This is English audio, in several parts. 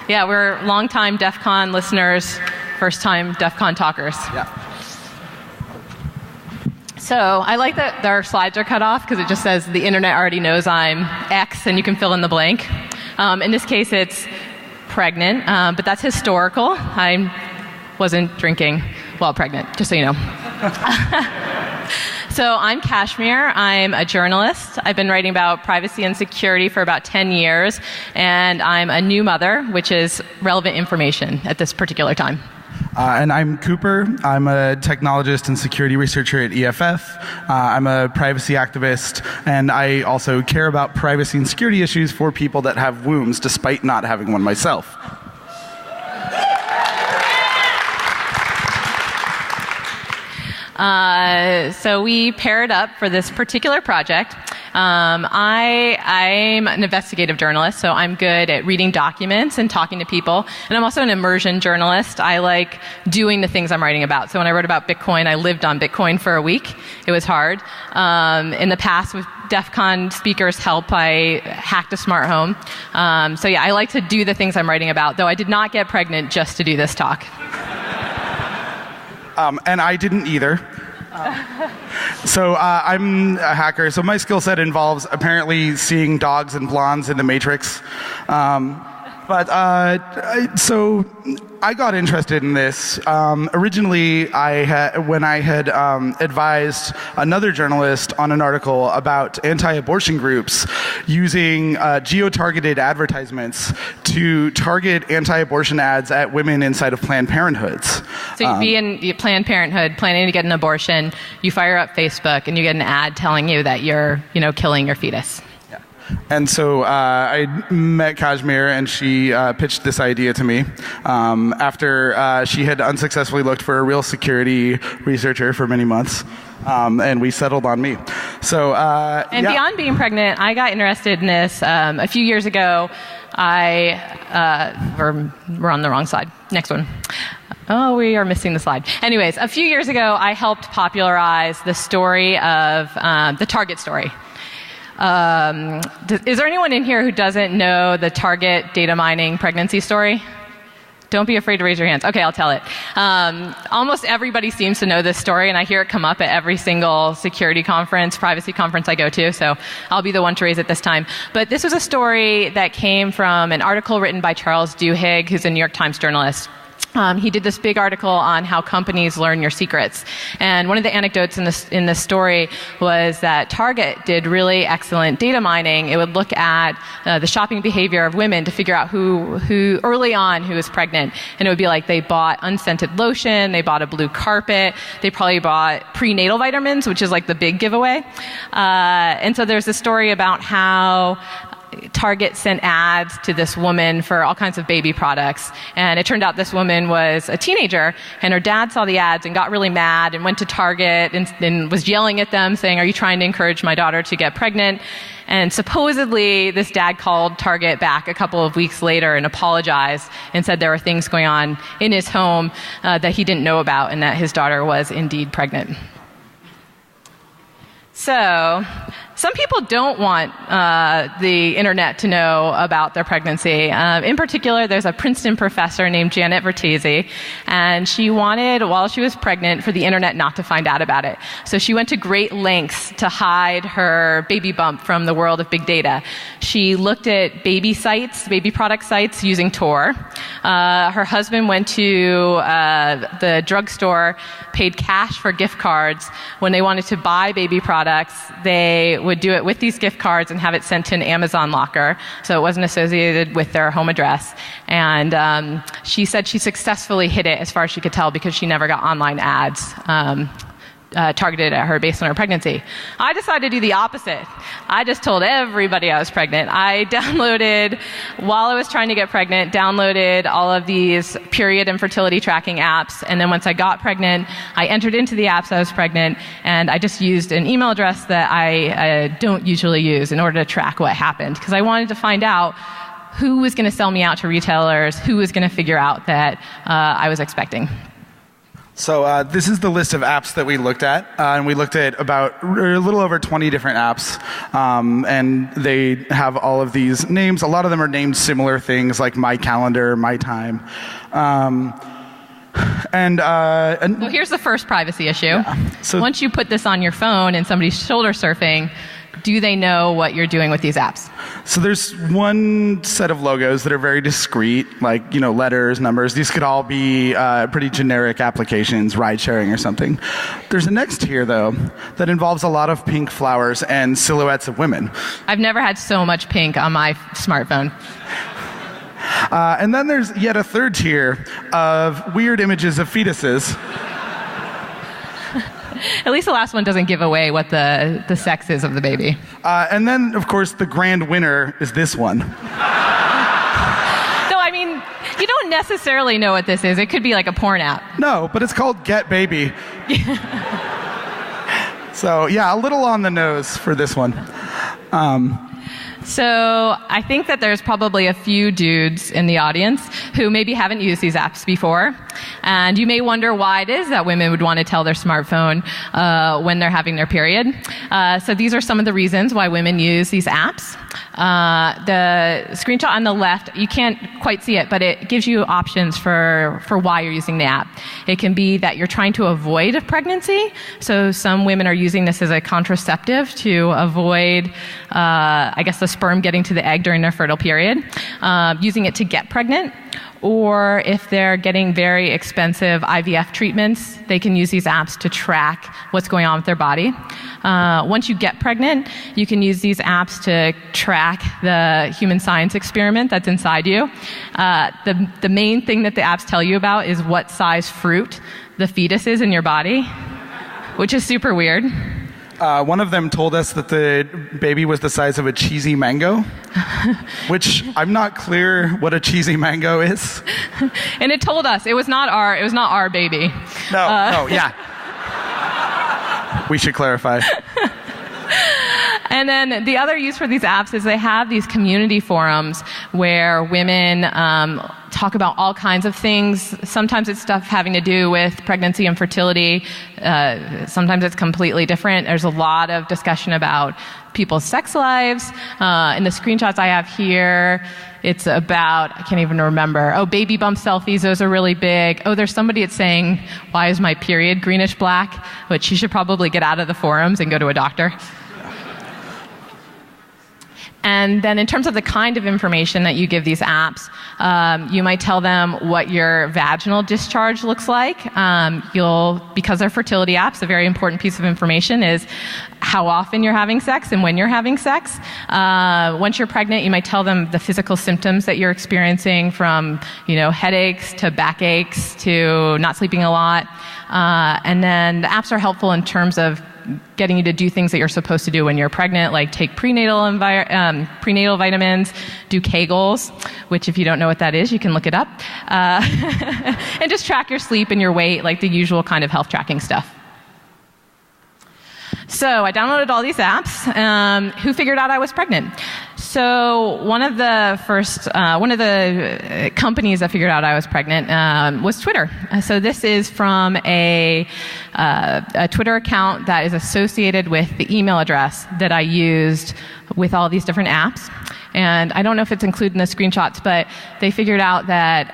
Yeah, we're longtime DEF CON listeners, first-time DEF CON talkers. Yeah. So I like that our slides are cut off because it just says the internet already knows I'm X and you can fill in the blank. In this case, it's pregnant, but that's historical. I wasn't drinking while pregnant, just so you know. So I'm Kashmir. I'm a journalist. I've been writing about privacy and security for about 10 years, and I'm a new mother, which is relevant information at this particular time. And I'm Cooper. I'm a technologist and security researcher at EFF. I'm a privacy activist, and I also care about privacy and security issues for people that have wombs, despite not having one myself. So we paired up for this particular project. I'm an investigative journalist, so I'm good at reading documents and talking to people. And I'm also an immersion journalist. I like doing the things I'm writing about. So when I wrote about Bitcoin, I lived on Bitcoin for a week. It was hard. In the past, with DEF CON speakers' help, I hacked a smart home. So yeah, I like to do the things I'm writing about, though I did not get pregnant just to do this talk. And I didn't either. So I'm a hacker, so my skill set involves apparently seeing dogs and blondes in the Matrix. So I got interested in this. Originally, when I had advised another journalist on an article about anti-abortion groups using geo-targeted advertisements to target anti-abortion ads at women inside of Planned Parenthoods. So you'd be in Planned Parenthood planning to get an abortion, you fire up Facebook, and you get an ad telling you that you're, killing your fetus. And so I met Kashmir, and she pitched this idea to me after she had unsuccessfully looked for a real security researcher for many months, and we settled on me. So beyond being pregnant, I got interested in this a few years ago. We're on the wrong slide. Next one. Oh, we are missing the slide. Anyways, a few years ago, I helped popularize the story of the Target story. Is there anyone in here who doesn't know the Target data mining pregnancy story? Don't be afraid to raise your hands. Okay, I'll tell it. Almost everybody seems to know this story, and I hear it come up at every single security conference, privacy conference I go to, so I'll be the one to raise it this time. But this was a story that came from an article written by Charles Duhigg, who's a New York Times journalist. He did this big article on how companies learn your secrets. And one of the anecdotes in this story was that Target did really excellent data mining. It would look at the shopping behavior of women to figure out who early on who was pregnant. And it would be like they bought unscented lotion, they bought a blue carpet, they probably bought prenatal vitamins, which is like the big giveaway. And so there's this story about how Target sent ads to this woman for all kinds of baby products. And it turned out this woman was a teenager, and her dad saw the ads and got really mad and went to Target and was yelling at them saying, "Are you trying to encourage my daughter to get pregnant?" And supposedly this dad called Target back a couple of weeks later and apologized and said there were things going on in his home that he didn't know about and that his daughter was indeed pregnant. So some people don't want the internet to know about their pregnancy. In particular, there's a Princeton professor named Janet Vertese, and she wanted, while she was pregnant, for the internet not to find out about it. So she went to great lengths to hide her baby bump from the world of big data. She looked at baby sites, baby product sites, using Tor. Her husband went to the drugstore, paid cash for gift cards. When they wanted to buy baby products, they would do it with these gift cards and have it sent to an Amazon locker, so it wasn't associated with their home address. And she said she successfully hid it as far as she could tell because she never got online ads targeted at her based on her pregnancy. I decided to do the opposite. I just told everybody I was pregnant. I downloaded, while I was trying to get pregnant, all of these period and fertility tracking apps. And then once I got pregnant, I entered into the apps I was pregnant, and I just used an email address that I don't usually use in order to track what happened, because I wanted to find out who was going to sell me out to retailers, who was going to figure out that I was expecting. So this is the list of apps that we looked at, and we looked at about a little over 20 different apps, and they have all of these names. A lot of them are named similar things, like My Calendar, My Time. Well, here's the first privacy issue. Yeah. So once you put this on your phone and somebody's shoulder surfing, do they know what you're doing with these apps? So there's one set of logos that are very discrete, like, you know, letters, numbers. These could all be pretty generic applications, ride sharing or something. There's a next tier, though, that involves a lot of pink flowers and silhouettes of women. I've never had so much pink on my smartphone. And then there's yet a third tier of weird images of fetuses. At least the last one doesn't give away what the sex is of the baby. And then, of course, the grand winner is this one. No, I mean, you don't necessarily know what this is. It could be like a porn app. No, but it's called Get Baby. So, yeah, a little on the nose for this one. So I think that there's probably a few dudes in the audience who maybe haven't used these apps before. And you may wonder why it is that women would want to tell their smartphone when they're having their period. So these are some of the reasons why women use these apps. The screenshot on the left, you can't quite see it, but it gives you options for why you're using the app. It can be that you're trying to avoid a pregnancy. So some women are using this as a contraceptive to avoid, I guess, the sperm getting to the egg during their fertile period, using it to get pregnant. Or if they're getting very expensive IVF treatments, they can use these apps to track what's going on with their body. Once you get pregnant, you can use these apps to track the human science experiment that's inside you. The main thing that the apps tell you about is what size fruit the fetus is in your body, which is super weird. One of them told us that the baby was the size of a cheesy mango, which I'm not clear what a cheesy mango is. And it told us it was not our baby. No, yeah. We should clarify. And then the other use for these apps is they have these community forums where women talk about all kinds of things. Sometimes it's stuff having to do with pregnancy and fertility. Sometimes it's completely different. There's a lot of discussion about people's sex lives. In the screenshots I have here, it's about, I can't even remember. Oh, baby bump selfies, those are really big. Oh, there's somebody that's saying, why is my period greenish black? Which you should probably get out of the forums and go to a doctor. And then in terms of the kind of information that you give these apps, you might tell them what your vaginal discharge looks like. Because they're fertility apps, a very important piece of information is how often you're having sex and when you're having sex. Once you're pregnant, you might tell them the physical symptoms that you're experiencing, from headaches to backaches to not sleeping a lot. And then the apps are helpful in terms of getting you to do things that you're supposed to do when you're pregnant, like take prenatal vitamins, do Kegels, which if you don't know what that is, you can look it up, and just track your sleep and your weight, like the usual kind of health tracking stuff. So I downloaded all these apps. Who figured out I was pregnant? So one of the companies that figured out I was pregnant was Twitter. So this is from a Twitter account that is associated with the email address that I used with all these different apps. And I don't know if it's included in the screenshots, but they figured out that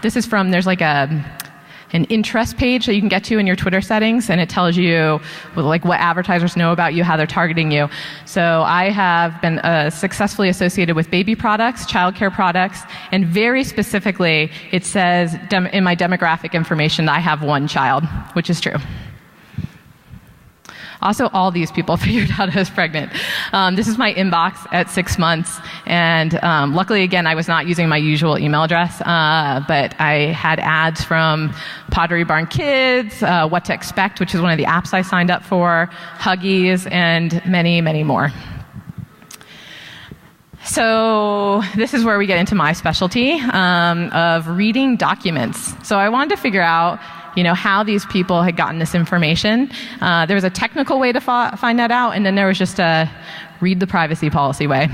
this is from, there's like an interest page that you can get to in your Twitter settings, and it tells you like what advertisers know about you, how they're targeting you. So I have been successfully associated with baby products, childcare products, and very specifically, it says in my demographic information that I have one child, which is true. Also, all these people figured out I was pregnant. This is my inbox at 6 months, and luckily, again, I was not using my usual email address, but I had ads from Pottery Barn Kids, What to Expect, which is one of the apps I signed up for, Huggies, and many, many more. So this is where we get into my specialty of reading documents. So I wanted to figure out how these people had gotten this information. There was a technical way to find that out, and then there was just a read the privacy policy way.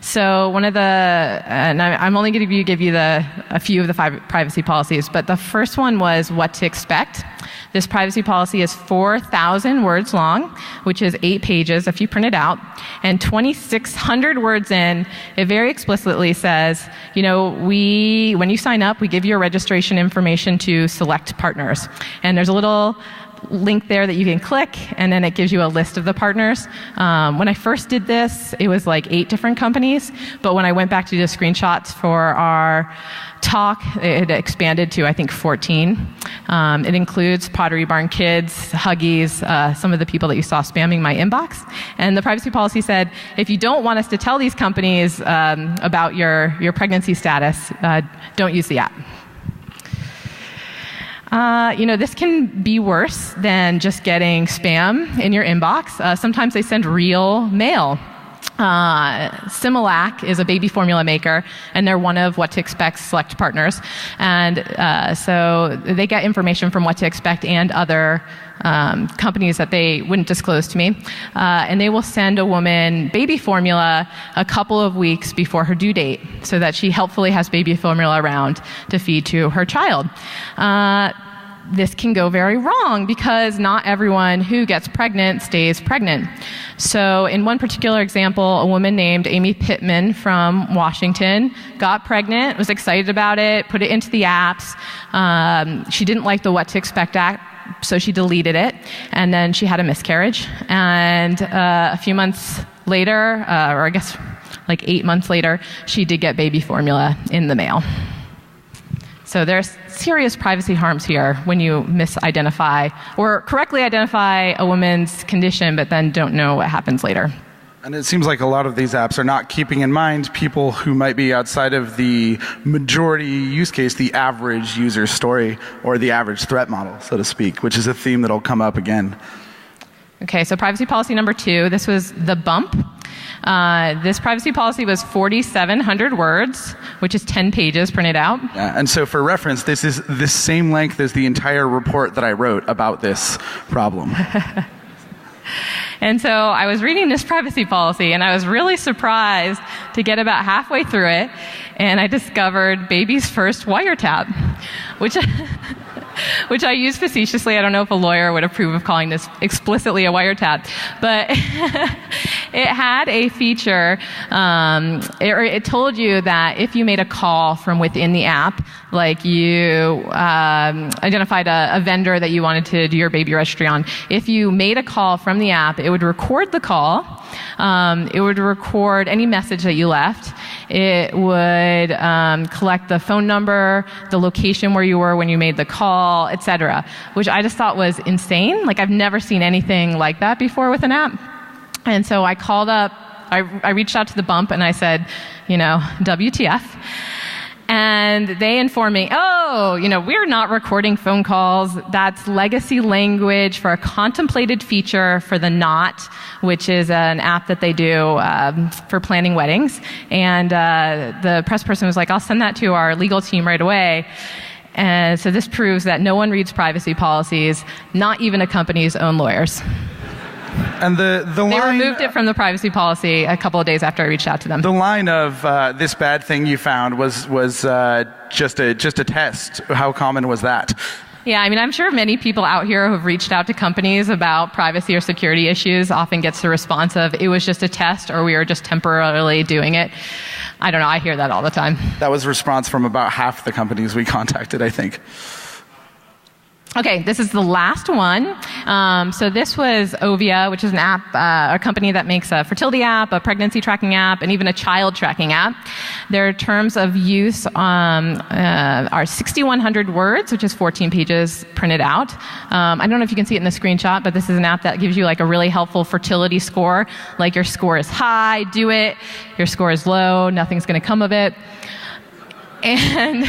So and I'm only going to give you a few of the 5 privacy policies, but the first one was what to expect. This privacy policy is 4,000 words long, which is 8 pages if you print it out, and 2,600 words in, it very explicitly says, when you sign up, we give your registration information to select partners. And there's a little link there that you can click, and then it gives you a list of the partners. When I first did this, it was like 8 different companies, but when I went back to do the screenshots for our talk, it expanded to, I think, 14. It includes Pottery Barn Kids, Huggies, some of the people that you saw spamming my inbox. And the privacy policy said, if you don't want us to tell these companies about your pregnancy status, don't use the app. This can be worse than just getting spam in your inbox. Sometimes they send real mail. Similac is a baby formula maker, and they're one of What to Expect select partners. And so they get information from What to Expect and other companies that they wouldn't disclose to me. And they will send a woman baby formula a couple of weeks before her due date so that she helpfully has baby formula around to feed to her child. This can go very wrong because not everyone who gets pregnant stays pregnant. So in one particular example, a woman named Amy Pittman from Washington got pregnant, was excited about it, put it into the apps. She didn't like the What to Expect app, so she deleted it, and then she had a miscarriage. And a few months later, or I guess like 8 months later, she did get baby formula in the mail. So there's serious privacy harms here when you misidentify or correctly identify a woman's condition, but then don't know what happens later. And it seems like a lot of these apps are not keeping in mind people who might be outside of the majority use case, the average user story, or the average threat model, so to speak, which is a theme that'll come up again. Okay, so privacy policy number 2, this was the bump. This privacy policy was 4,700 words, which is 10 pages printed out. Yeah, and so for reference, this is the same length as the entire report that I wrote about this problem. And so I was reading this privacy policy, and I was really surprised to get about halfway through it, and I discovered baby's first wiretap, which I use facetiously. I don't know if a lawyer would approve of calling this explicitly a wiretap, but it had a feature. It told you that if you made a call from within the app, like you identified a vendor that you wanted to do your baby registry on, if you made a call from the app, it would record the call. It would record any message that you left. It would collect the phone number, the location where you were when you made the call, etc., which I just thought was insane. Like, I've never seen anything like that before with an app. And so I called up, I reached out to the bump and I said, WTF. And they informed me, we're not recording phone calls. That's legacy language for a contemplated feature for the Knot, which is an app that they do for planning weddings. And the press person was like, I'll send that to our legal team right away. And so this proves that no one reads privacy policies, not even a company's own lawyers. And the they line, removed it from the privacy policy a couple of days after I reached out to them. The line of this bad thing you found was just a test. How common was that? Yeah, I'm sure many people out here who have reached out to companies about privacy or security issues often gets the response of, it was just a test, or we were just temporarily doing it. I don't know, I hear that all the time. That was a response from about half the companies we contacted, I think. Okay, this is the last one. So this was Ovia, which is an app, a company that makes a fertility app, a pregnancy tracking app, and even a child tracking app. Their terms of use are 6,100 words, which is 14 pages printed out. I don't know if you can see it in the screenshot, but this is an app that gives you like a really helpful fertility score. Like, your score is high, do it. Your score is low, nothing's going to come of it. And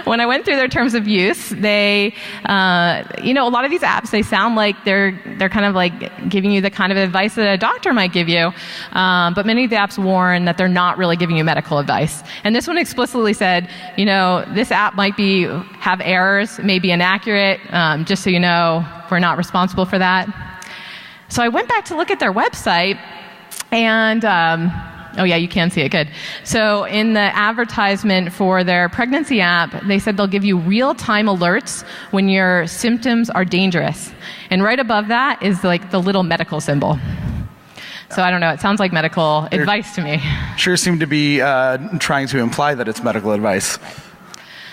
when I went through their terms of use, they, a lot of these apps, they sound like they're kind of like giving you the kind of advice that a doctor might give you, but many of the apps warn that they're not really giving you medical advice. And this one explicitly said, this app might have errors, may be inaccurate, just so you know, we're not responsible for that. So I went back to look at their website, and oh yeah, you can see it, good. So in the advertisement for their pregnancy app, they said they'll give you real-time alerts when your symptoms are dangerous. And right above that is like the little medical symbol. So I don't know, it sounds like medical advice to me. Sure seem to be trying to imply that it's medical advice.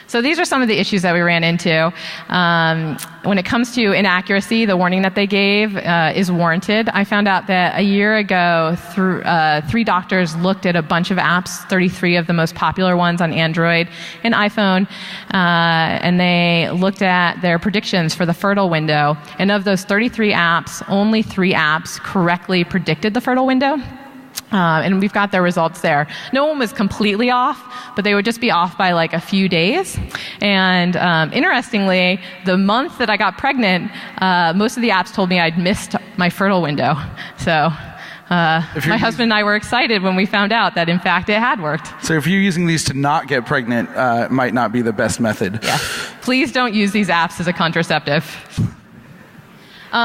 So these are some of the issues that we ran into. When it comes to inaccuracy, the warning that they gave is warranted. I found out that a year ago, 3 doctors looked at a bunch of apps, 33 of the most popular ones on Android and iPhone, and they looked at their predictions for the fertile window. And of those 33 apps, only 3 apps correctly predicted the fertile window. And we've got their results there. No one was completely off, but they would just be off by like a few days. And interestingly, the month that I got pregnant, most of the apps told me I'd missed my fertile window. So my husband and I were excited when we found out that, in fact, it had worked. So if you're using these to not get pregnant, it might not be the best method. Yeah. Please don't use these apps as a contraceptive.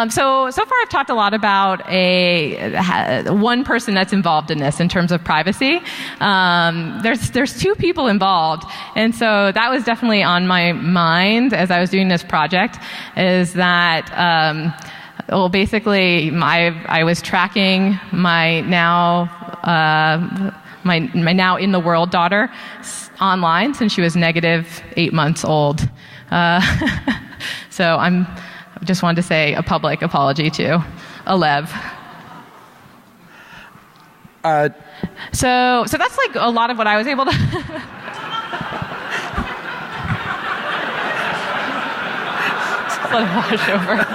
So far I've talked a lot about one person that's involved in this in terms of privacy. There's 2 people involved, and so that was definitely on my mind as I was doing this project, is that basically I was tracking my now in the world daughter online since she was -8 months old. So I just wanted to say a public apology to Alev. So that's like a lot of what I was able to. Just let it wash over.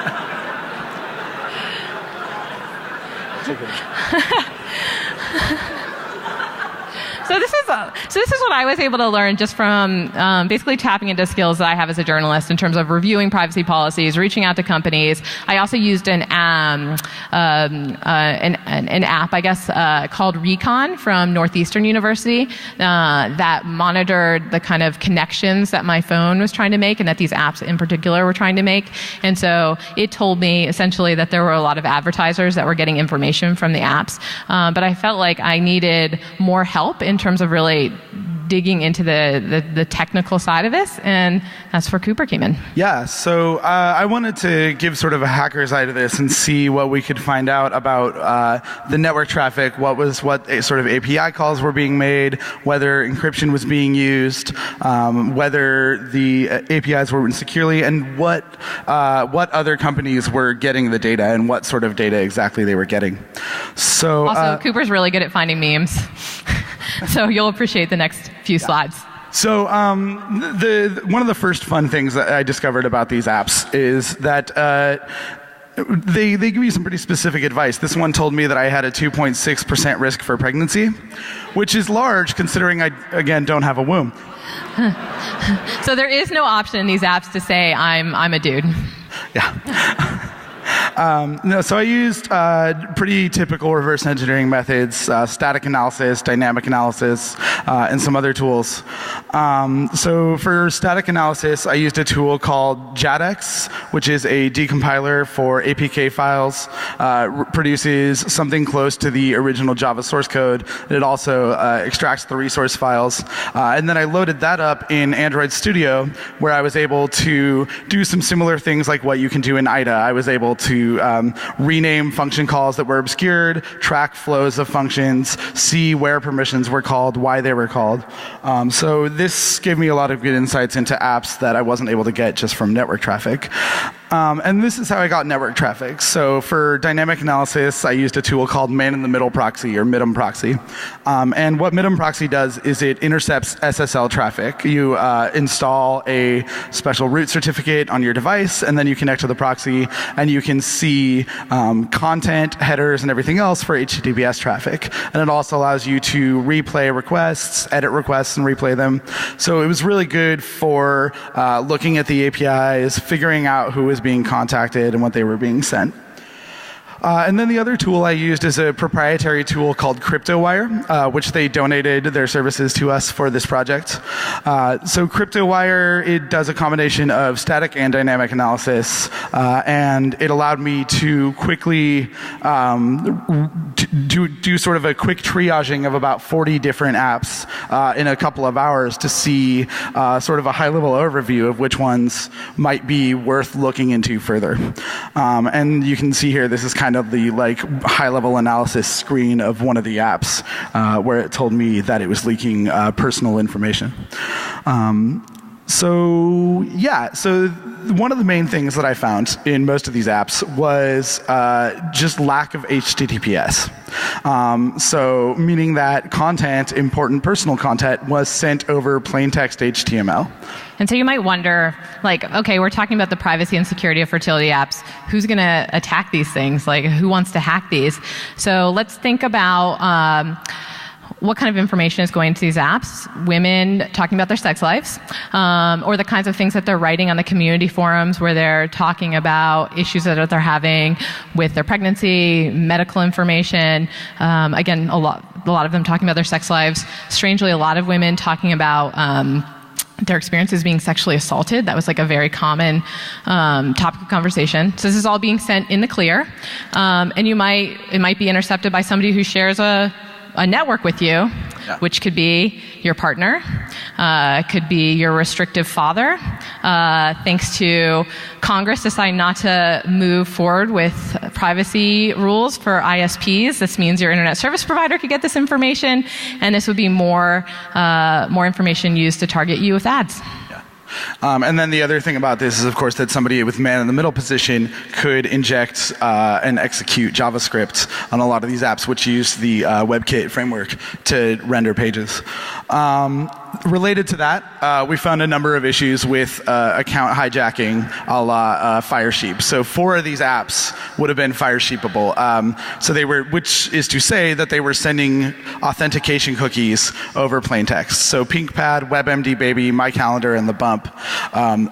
So this is what I was able to learn just from basically tapping into skills that I have as a journalist in terms of reviewing privacy policies, reaching out to companies. I also used an app, I guess, called Recon from Northeastern University that monitored the kind of connections that my phone was trying to make and that these apps in particular were trying to make. And so it told me essentially that there were a lot of advertisers that were getting information from the apps. But I felt like I needed more help in terms of really digging into the technical side of this, and that's where Cooper came in. Yeah, so I wanted to give sort of a hacker's eye to this and see what we could find out about the network traffic, what sort of API calls were being made, whether encryption was being used, whether the APIs were written securely, and what other companies were getting the data and what sort of data exactly they were getting. So also, Cooper's really good at finding memes. So you'll appreciate the next few slides. So one of the first fun things that I discovered about these apps is that they give you some pretty specific advice. This one told me that I had a 2.6% risk for pregnancy, which is large considering I, again, don't have a womb. So there is no option in these apps to say I'm a dude. Yeah. No, so I used pretty typical reverse engineering methods, static analysis, dynamic analysis, and some other tools. So for static analysis, I used a tool called JADX, which is a decompiler for APK files. Produces something close to the original Java source code. It also extracts the resource files. And then I loaded that up in Android Studio, where I was able to do some similar things like what you can do in IDA. I was able to rename function calls that were obscured, track flows of functions, see where permissions were called, why they were called. So this gave me a lot of good insights into apps that I wasn't able to get just from network traffic. And this is how I got network traffic. So for dynamic analysis, I used a tool called man-in-the-middle proxy, or MIDM proxy. And what MIDM proxy does is it intercepts SSL traffic. You install a special root certificate on your device, and then you connect to the proxy, and you can see content, headers, and everything else for HTTPS traffic. And it also allows you to replay requests, edit requests, and replay them. So it was really good for looking at the APIs, figuring out who was being contacted and what they were being sent. And then the other tool I used is a proprietary tool called CryptoWire, which they donated their services to us for this project. So CryptoWire, it does a combination of static and dynamic analysis, and it allowed me to quickly do sort of a quick triaging of about 40 different apps in a couple of hours to see sort of a high-level overview of which ones might be worth looking into further. And you can see here, this is kind of the high-level analysis screen of one of the apps where it told me that it was leaking personal information. So one of the main things that I found in most of these apps was just lack of HTTPS. So meaning that content, important personal content, was sent over plain text HTML. And so you might wonder, okay, we're talking about the privacy and security of fertility apps. Who's going to attack these things? Who wants to hack these? So let's think about what kind of information is going into these apps. Women talking about their sex lives, or the kinds of things that they're writing on the community forums where they're talking about issues that they're having with their pregnancy, medical information. Again, a lot of them talking about their sex lives. Strangely, a lot of women talking about their experiences being sexually assaulted. That was a very common topic of conversation. So this is all being sent in the clear, and it might be intercepted by somebody who shares a network with you, which could be your partner, could be your restrictive father. Thanks to Congress deciding not to move forward with privacy rules for ISPs, this means your internet service provider could get this information, and this would be more information used to target you with ads. And then the other thing about this is, of course, that somebody with man-in-the-middle position could inject and execute JavaScript on a lot of these apps, which use the WebKit framework to render pages. Related to that, we found a number of issues with account hijacking a la Firesheep. So 4 of these apps would have been Firesheepable. So they were, which is to say that they were sending authentication cookies over plain text. So PinkPad, WebMD Baby, My Calendar, and The Bump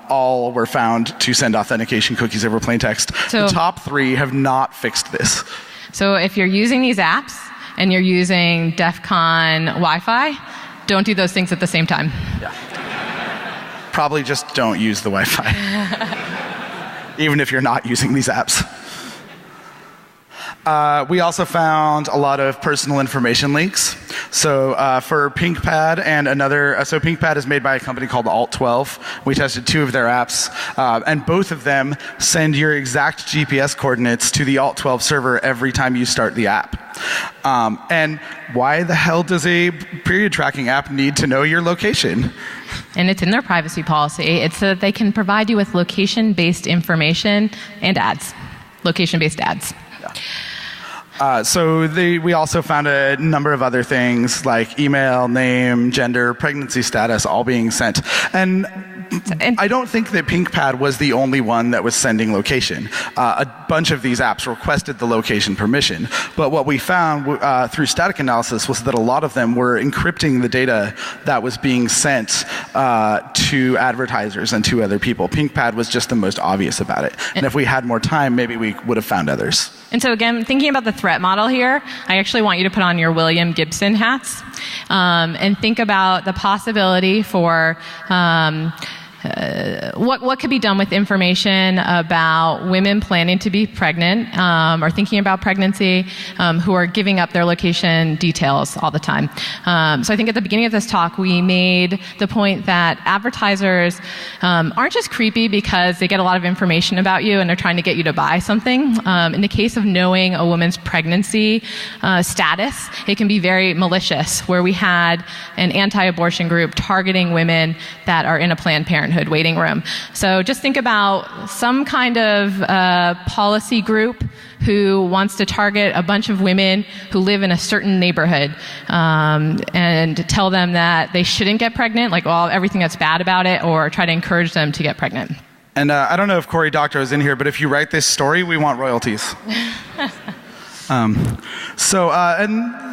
all were found to send authentication cookies over plain text. So the top 3 have not fixed this. So if you're using these apps and you're using DEF CON Wi-Fi, don't do those things at the same time. Yeah. Probably just don't use the Wi-Fi, even if you're not using these apps. We also found a lot of personal information leaks. So for PinkPad and another, so PinkPad is made by a company called Alt12. We tested 2 of their apps, and both of them send your exact GPS coordinates to the Alt12 server every time you start the app. And why the hell does a period tracking app need to know your location? And it's in their privacy policy. It's so that they can provide you with location-based information and ads, location-based ads. Yeah. We also found a number of other things like email, name, gender, pregnancy status, all being sent. And I don't think that PinkPad was the only one that was sending location. A bunch of these apps requested the location permission. But what we found through static analysis was that a lot of them were encrypting the data that was being sent to advertisers and to other people. PinkPad was just the most obvious about it. And if we had more time, maybe we would have found others. And so again, thinking about the threat model here, I actually want you to put on your William Gibson hats and think about the possibility for what could be done with information about women planning to be pregnant or thinking about pregnancy who are giving up their location details all the time. So I think at the beginning of this talk, we made the point that advertisers aren't just creepy because they get a lot of information about you and they're trying to get you to buy something. In the case of knowing a woman's pregnancy status, it can be very malicious, where we had an anti-abortion group targeting women that are in a Planned Parenthood Parenthood waiting room. So just think about some kind of policy group who wants to target a bunch of women who live in a certain neighborhood and tell them that they shouldn't get pregnant, like everything that's bad about it, or try to encourage them to get pregnant. And I don't know if Cory Doctorow is in here, but if you write this story, we want royalties. And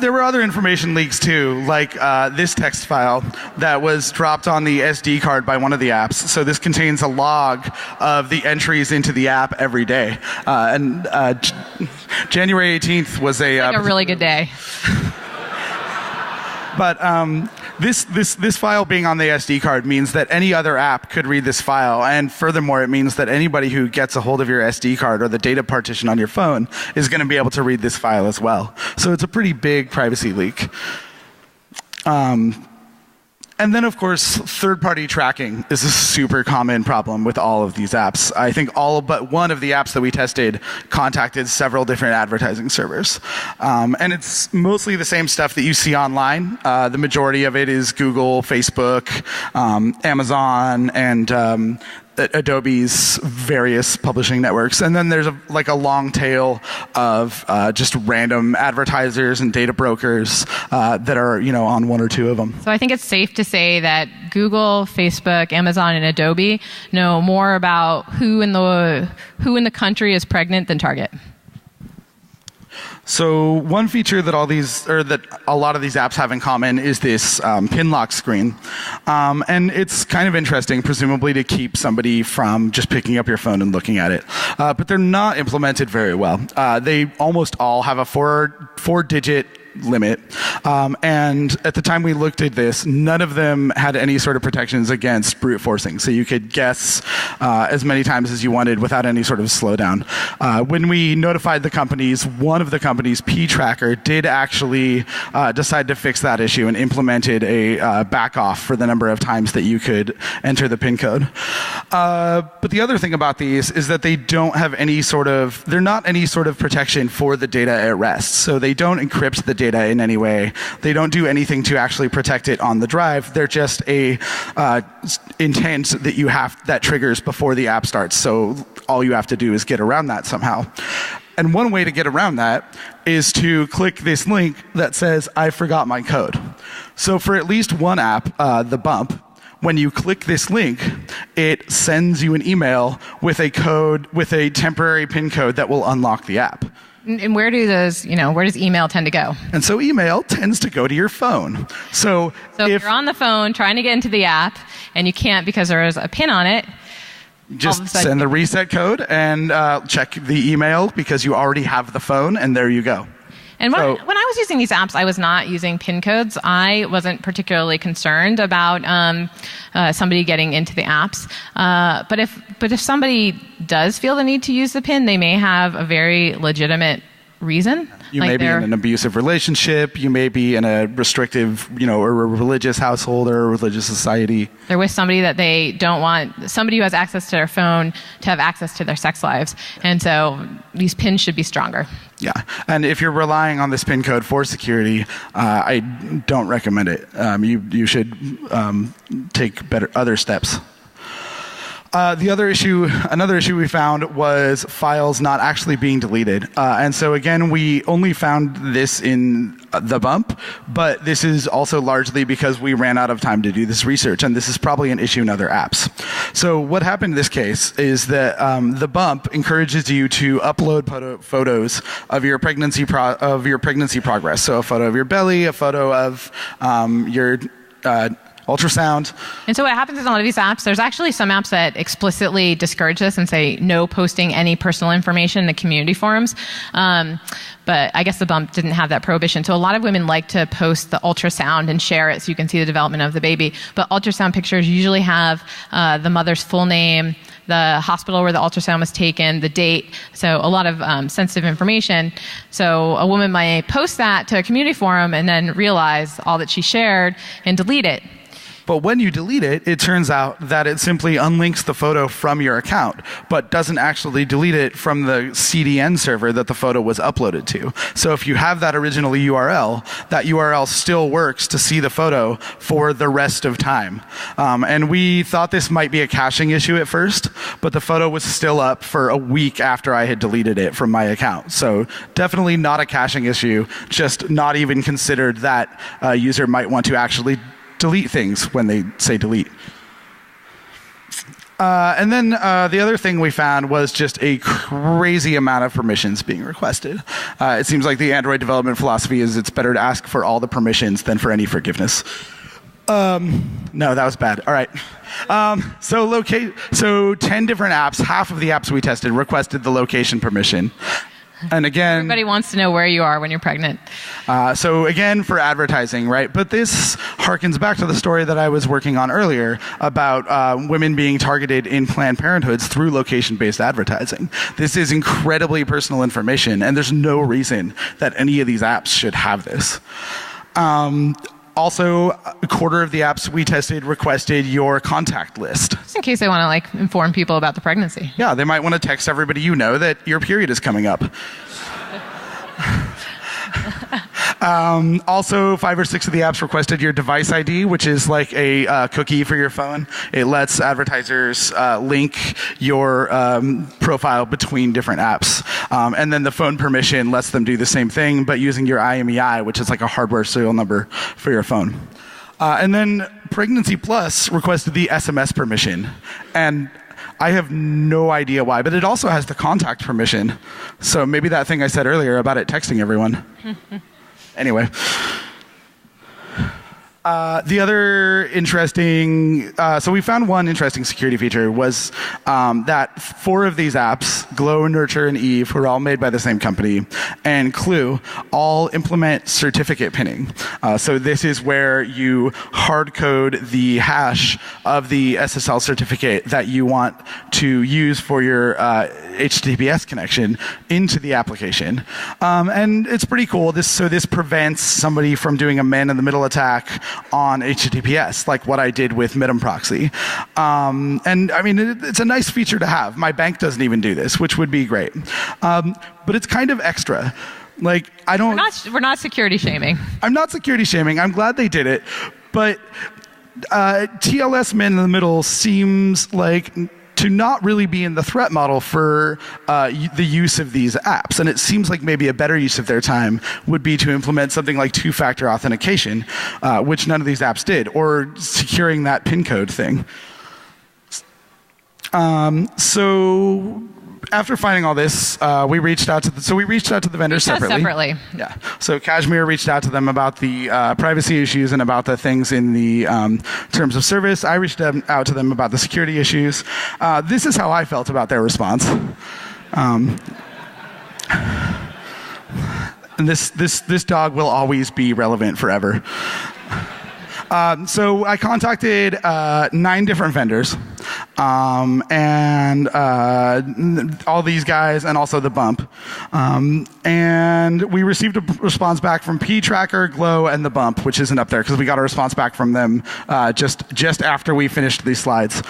there were other information leaks too, like this text file that was dropped on the SD card by one of the apps. So this contains a log of the entries into the app every day. January 18th was like a really good day. But this file being on the SD card means that any other app could read this file, and furthermore, it means that anybody who gets a hold of your SD card or the data partition on your phone is going to be able to read this file as well. So it's a pretty big privacy leak. And then, of course, third-party tracking is a super common problem with all of these apps. I think all but one of the apps that we tested contacted several different advertising servers. And it's mostly the same stuff that you see online. The majority of it is Google, Facebook, Amazon, and Adobe's various publishing networks. And then there's a long tail of just random advertisers and data brokers that are on one or two of them. So I think it's safe to say that Google, Facebook, Amazon, and Adobe know more about who in the country is pregnant than Target. So one feature that that a lot of these apps have in common is this pin lock screen. And it's kind of interesting, presumably to keep somebody from just picking up your phone and looking at it. But they're not implemented very well. They almost all have a four-digit limit. And at the time we looked at this, none of them had any sort of protections against brute forcing. So you could guess as many times as you wanted without any sort of slowdown. When we notified the companies, one of the companies, P-Tracker, did actually decide to fix that issue and implemented a back off for the number of times that you could enter the PIN code. But the other thing about these is that they don't have they're not any sort of protection for the data at rest. So they don't encrypt the data in any way. They don't do anything to actually protect it on the drive. They're just a intent that triggers before the app starts. So all you have to do is get around that somehow. And one way to get around that is to click this link that says, "I forgot my code." So for at least one app, the Bump, when you click this link, it sends you an email with a temporary PIN code that will unlock the app. And where does email tend to go? And so email tends to go to your phone. So if you're on the phone trying to get into the app and you can't because there is a PIN on it, just send the reset code and check the email because you already have the phone, and there you go. And when I was using these apps, I was not using PIN codes. I wasn't particularly concerned about somebody getting into the apps. But if somebody does feel the need to use the PIN, they may have a very legitimate reason. You may be in an abusive relationship. You may be in a restrictive, or a religious household or a religious society. They're with somebody that they don't want, somebody who has access to their phone to have access to their sex lives. And so these PINs should be stronger. Yeah. And if you're relying on this PIN code for security, I don't recommend it. You should take other steps. Another issue we found was files not actually being deleted. And so again, we only found this in the Bump, but this is also largely because we ran out of time to do this research, and this is probably an issue in other apps. So what happened in this case is that the Bump encourages you to upload photos of your pregnancy progress. So a photo of your belly, a photo of your ultrasound. And so what happens is in a lot of these apps, there's actually some apps that explicitly discourage this and say no posting any personal information in the community forums. But I guess the Bump didn't have that prohibition. So a lot of women like to post the ultrasound and share it so you can see the development of the baby. But ultrasound pictures usually have the mother's full name, the hospital where the ultrasound was taken, the date, so a lot of sensitive information. So a woman might post that to a community forum and then realize all that she shared and delete it. But when you delete it, it turns out that it simply unlinks the photo from your account, but doesn't actually delete it from the CDN server that the photo was uploaded to. So if you have that original URL, that URL still works to see the photo for the rest of time. And we thought this might be a caching issue at first, but the photo was still up for a week after I had deleted it from my account. So definitely not a caching issue, just not even considered that a user might want to actually delete things when they say delete. And then the other thing we found was just a crazy amount of permissions being requested. It seems like the Android development philosophy is it's better to ask for all the permissions than for any forgiveness. No, that was bad. All right. So 10 different apps, half of the apps we tested requested the location permission. And again, everybody wants to know where you are when you're pregnant. So again, for advertising, right? But this harkens back to the story that I was working on earlier about women being targeted in Planned Parenthoods through location-based advertising. This is incredibly personal information, and there's no reason that any of these apps should have this. Also, a quarter of the apps we tested requested your contact list. Just in case they want to like inform people about the pregnancy. Yeah, they might want to text everybody you know that your period is coming up. Also, 5 or 6 of the apps requested your device ID, which is like a cookie for your phone. It lets advertisers link your profile between different apps. And then the phone permission lets them do the same thing, but using your IMEI, which is like a hardware serial number for your phone. And then Pregnancy Plus requested the SMS permission. And I have no idea why, but it also has the contact permission. So maybe that thing I said earlier about it texting everyone. Anyway. The other interesting, so we found one interesting security feature was that 4 of these apps, Glow, Nurture, and Eve, who are all made by the same company, and Clue, all implement certificate pinning. So this is where you hard code the hash of the SSL certificate that you want to use for your HTTPS connection into the application. And it's pretty cool. This prevents somebody from doing a man-in-the-middle attack on HTTPS, like what I did with Minim Proxy. And I mean, it's a nice feature to have. My bank doesn't even do this, which would be great. But it's kind of extra. Like, I don't... We're not security shaming. I'm not security shaming. I'm glad they did it. But TLS man in the middle seems like to not really be in the threat model for the use of these apps. And it seems like maybe a better use of their time would be to implement something like 2-factor authentication, which none of these apps did, or securing that PIN code thing. So after finding all this, we reached out to the vendors separately. Yeah. So Kashmir reached out to them about the privacy issues and about the things in the terms of service. I reached out to them about the security issues. This is how I felt about their response. And this dog will always be relevant forever. So I contacted 9 different vendors, and all these guys, and also the bump. And we received a response back from P-Tracker, Glow, and the bump, which isn't up there because we got a response back from them just after we finished these slides.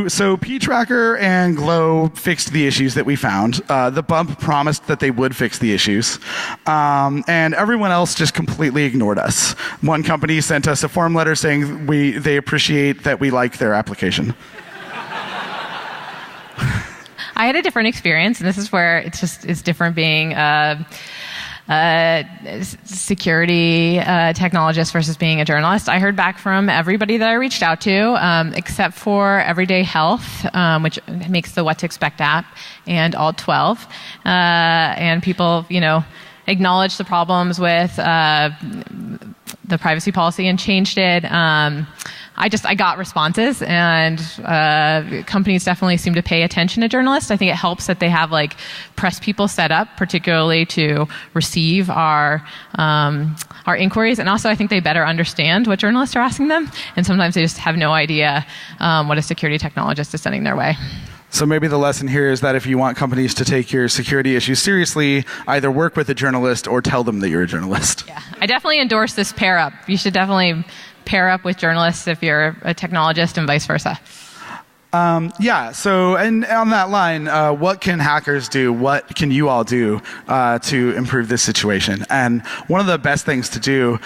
So P-Tracker and Glow fixed the issues that we found. The bump promised that they would fix the issues. And everyone else just completely ignored us. One company sent us a form letter saying they appreciate that we like their application. I had a different experience, and this is where it's different being security technologist versus being a journalist. I heard back from everybody that I reached out to, except for Everyday Health, which makes the What to Expect app, and Alt 12. And people, acknowledged the problems with the privacy policy and changed it. I got responses, and companies definitely seem to pay attention to journalists. I think it helps that they have press people set up, particularly to receive our inquiries, and also I think they better understand what journalists are asking them, and sometimes they just have no idea what a security technologist is sending their way. So maybe the lesson here is that if you want companies to take your security issues seriously, either work with a journalist or tell them that you're a journalist. Yeah, I definitely endorse this pair up. You should definitely pair up with journalists if you're a technologist and vice versa. So and on that line, what can hackers do? What can you all do to improve this situation? And one of the best things to do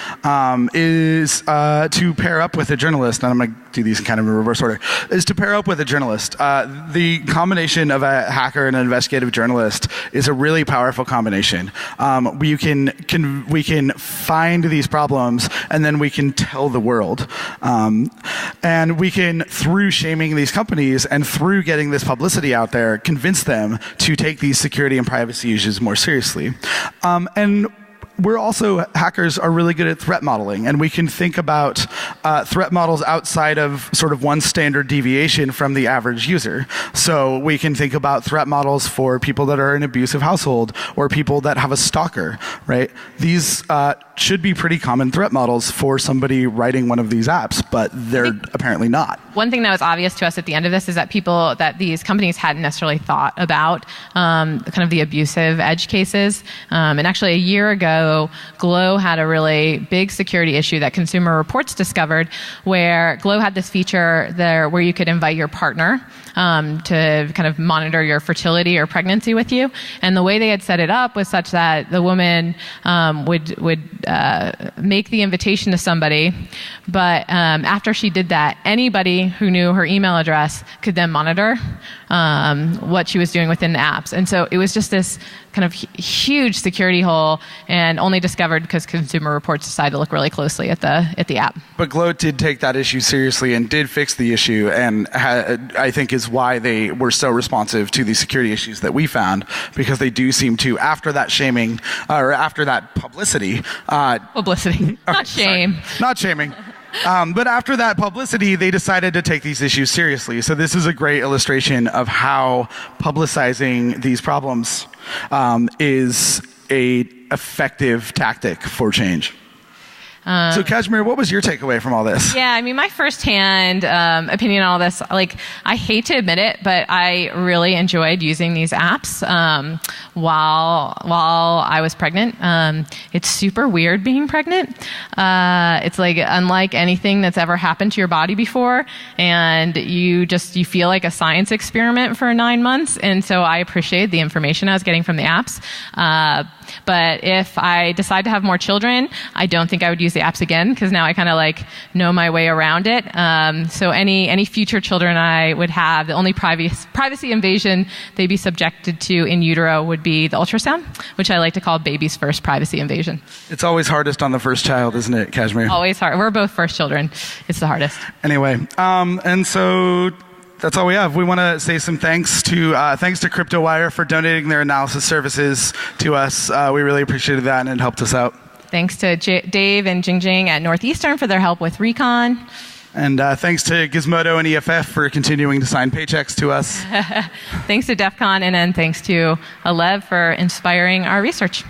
is to pair up with a journalist. And I'm going to do these kind of in reverse order. Is to pair up with a journalist. The combination of a hacker and an investigative journalist is a really powerful combination. We can find these problems and then we can tell the world. And we can, through shaming these companies and through getting this publicity out there, convince them to take these security and privacy issues more seriously. And hackers are really good at threat modeling, and we can think about threat models outside of sort of one standard deviation from the average user. So we can think about threat models for people that are in an abusive household or people that have a stalker, right? These should be pretty common threat models for somebody writing one of these apps, but they're apparently not. One thing that was obvious to us at the end of this is that these companies hadn't necessarily thought about kind of the abusive edge cases. And actually a year ago, Glow had a really big security issue that Consumer Reports discovered, where Glow had this feature there where you could invite your partner to kind of monitor your fertility or pregnancy with you. And the way they had set it up was such that the woman would make the invitation to somebody, but after she did that, anybody who knew her email address could then monitor what she was doing within the apps. And so it was just this kind of huge security hole, and only discovered because Consumer Reports decided to look really closely at the app. But Glow did take that issue seriously and did fix the issue, and I think is why they were so responsive to the security issues that we found, because they do seem to, after that shaming, or after that publicity. Publicity, not shame. Sorry, not shaming. But after that publicity, they decided to take these issues seriously. So this is a great illustration of how publicizing these problems is an effective tactic for change. So Kashmir, what was your takeaway from all this? Yeah, I mean, my firsthand opinion on all this, like, I hate to admit it, but I really enjoyed using these apps while I was pregnant. It's super weird being pregnant. It's like unlike anything that's ever happened to your body before, and you feel like a science experiment for 9 months. And so I appreciated the information I was getting from the apps. But if I decide to have more children, I don't think I would use the apps again, because now I kind of like know my way around it. So any future children I would have, the only privacy invasion they'd be subjected to in utero would be the ultrasound, which I like to call baby's first privacy invasion. It's always hardest on the first child, isn't it, Kashmir? Always hard. We're both first children. It's the hardest. Anyway, and so that's all we have. We want to say some thanks to CryptoWire for donating their analysis services to us. We really appreciated that, and it helped us out. Thanks to Dave and Jingjing at Northeastern for their help with Recon. And thanks to Gizmodo and EFF for continuing to sign paychecks to us. Thanks to DEF CON, and then thanks to Alev for inspiring our research.